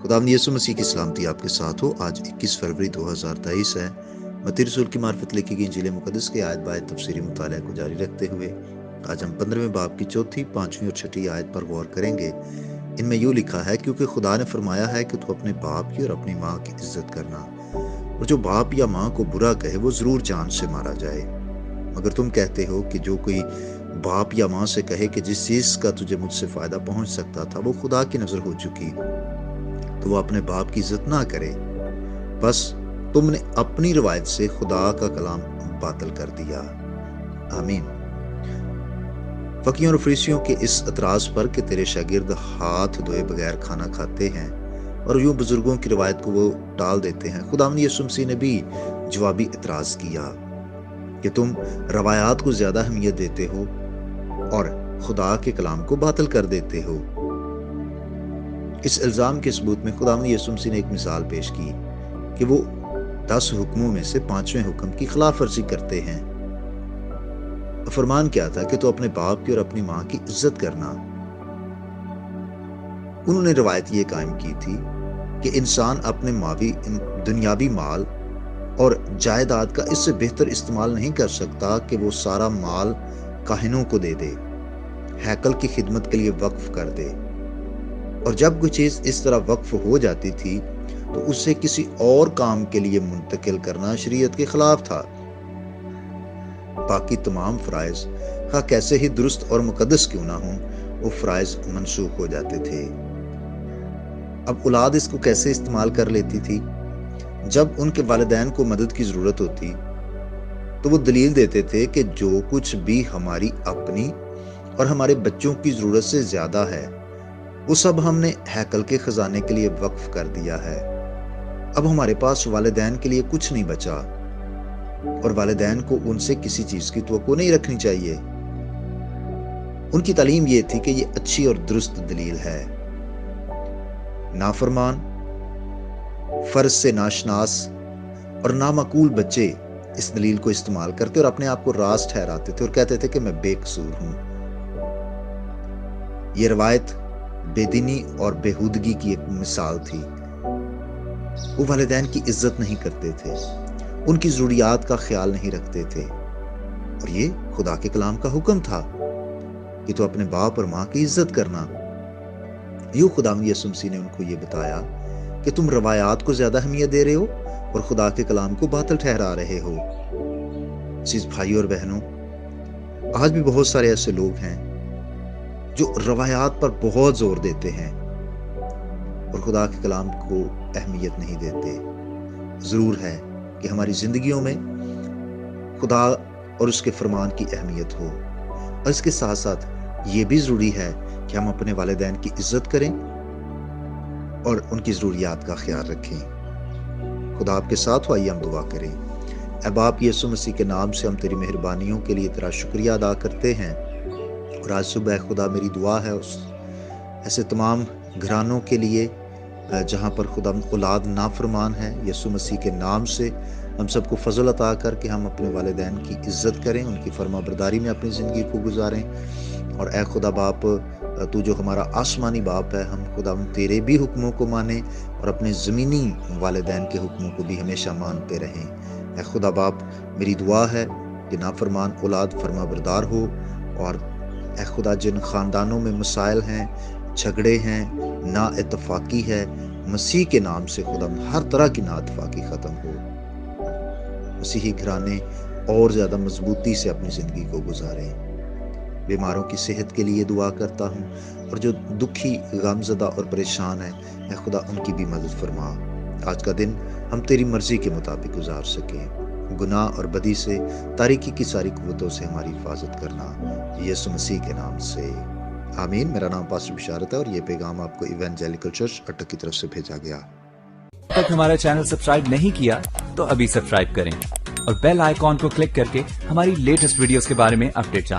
खुदावंद यीशु मसीह की सलामती आपके साथ हो। आज 21 फरवरी 2023 है। मत्ती रसूल की मार्फत लिखी गई इंजील मुकद्दस के आयत बायत तफसीरी मुताला को जारी रखते हुए आज हम 15वें बाब की चौथी, 5वीं और 6वीं आयत पर गौर करेंगे। इनमें यूँ लिखा है, क्योंकि खुदा ने फरमाया है कि तू अपने बाप की और अपनी माँ की इज्जत करना, और जो बाप या माँ को बुरा कहे वो जरूर जान से मारा जाए। मगर तुम कहते हो कि जो कोई बाप या माँ से कहे कि जिस चीज़ का तुझे मुझसे फ़ायदा पहुँच सकता था वो खुदा की नज़र हो चुकी, तो वो अपने बाप की इज्जत ना करे। बस तुमने अपनी रवायत से खुदा का कलाम बातिल कर दिया। आमीन। फकीयों और फरीसियों के इस एतराज पर कि तेरे शागिर्द हाथ धोए बगैर खाना खाते हैं और यूं बुजुर्गों की रवायत को वो टाल देते हैं, खुदावंद यीशु मसीह ने भी जवाबी एतराज किया कि तुम रवायात को ज्यादा अहमियत देते हो और खुदा के कलाम को बातिल कर देते हो। इस इल्जाम के सबूत में खुदावंद यीशु मसीह ने एक मिसाल पेश की कि वो 10 हुक्मों में से 5वें हुक्म की खिलाफ वर्जी करते हैं। फरमान क्या था कि तो अपने बाप की और अपनी माँ की इज्जत करना। उन्होंने रवायत ये कायम की थी कि इंसान अपने दुनियावी माल और जायदाद का इससे बेहतर इस्तेमाल नहीं कर सकता कि वो सारा माल काहिनों को दे दे, हैकल की खिदमत के लिए वक्फ कर दे। और जब कोई चीज इस तरह वक्फ हो जाती थी तो उसे किसी और काम के लिए मुंतकिल करना शरीयत के खिलाफ था। बाकी तमाम फराइज खा कैसे ही दुरुस्त और मुकद्दस क्यों ना हो, वो फराइज मनसूख हो जाते थे। अब औलाद इसको कैसे इस्तेमाल कर लेती थी? जब उनके वालिदैन को मदद की जरूरत होती तो वो दलील देते थे कि जो कुछ भी हमारी अपनी और हमारे बच्चों की जरूरत से ज्यादा है वो सब हमने हैकल के खजाने के लिए वक्फ कर दिया है। अब हमारे पास वालिदैन के लिए कुछ नहीं बचा और वालिदैन को उनसे किसी चीज की तवक्को नहीं रखनी चाहिए। उनकी तालीम ये थी कि ये अच्छी और दुरुस्त दलील है। नाफरमान, फर्ज से नाशनास और नामाकूल बच्चे इस दलील को इस्तेमाल करते और अपने आप को राज ठहराते थे और कहते थे कि मैं बेकसूर हूं। ये रवायत बेदीनी और बेहूदगी की एक मिसाल थी। वो वालिदैन की इज्जत नहीं करते थे, उनकी जरूरियात का ख्याल नहीं रखते थे, और ये खुदा के कलाम का हुक्म था कि तो अपने बाप और माँ की इज्जत करना। यूं खुदावंद यीशु मसीह ने उनको ये बताया कि तुम रवायात को ज्यादा अहमियत दे रहे हो और खुदा के कलाम को बातिल ठहरा रहे हो। अजीज भाइयों और बहनों, आज भी बहुत सारे ऐसे लोग हैं जो रवायात पर बहुत जोर देते हैं और खुदा के कलाम को अहमियत नहीं देते। जरूर है कि हमारी जिंदगियों में खुदा और उसके फरमान की अहमियत हो, और इसके साथ साथ ये भी जरूरी है कि हम अपने वालिदैन की इज्जत करें और उनकी जरूरियात का ख्याल रखें। खुदा आपके साथ हो। आइए हम दुआ करें। ऐ बाप यीशु मसीह के नाम से हम तेरी मेहरबानियों के लिए तेरा शुक्रिया अदा करते हैं, और आज सुबह खुदा मेरी दुआ है उस ऐसे तमाम घरानों के लिए जहाँ पर खुदा औलाद नाफरमान है। यीशु मसीह के नाम से हम सबको फजल अता करके हम अपने वालिदैन की इज्जत करें, उनकी फरमाबरदारी में अपनी ज़िंदगी को गुजारें। और ए खुदा बाप, तू जो हमारा आसमानी बाप है, हम खुदा तेरे भी हुक्मों को माने और अपने ज़मीनी वालिदैन के हुक्मों को भी हमेशा मानते रहें। ए खुदा बाप, मेरी दुआ है कि नाफरमान औलाद फरमाबरदार हो, और ए खुदा जिन ख़ानदानों में मसाइल हैं, झगड़े हैं, ना इत्तफाकी है, मसीह के नाम से खुदा हर तरह की ना इत्तफाकी ख़त्म हो। मसीही घराने और ज़्यादा मजबूती से अपनी ज़िंदगी को गुजारें। बीमारों की सेहत के लिए दुआ करता हूँ, और जो दुखी, गमज़दा और परेशान है, ए खुदा उनकी भी मदद फरमा। आज का दिन हम तेरी मर्ज़ी के मुताबिक गुजार सकें। गुनाह और बदी से, तारीकी की सारी कुव्वतों से हमारी हिफाजत करना, यीशु मसीह के नाम से, आमीन। मेरा नाम पास्टर बिशारत है और ये पैगाम आपको इवेंजेलिकल चर्च अटक की तरफ से भेजा गया। अब तक हमारा चैनल सब्सक्राइब नहीं किया तो अभी सब्सक्राइब करें और बेल आइकॉन को क्लिक करके हमारी लेटेस्ट वीडियोस के बारे में अपडेट जानें।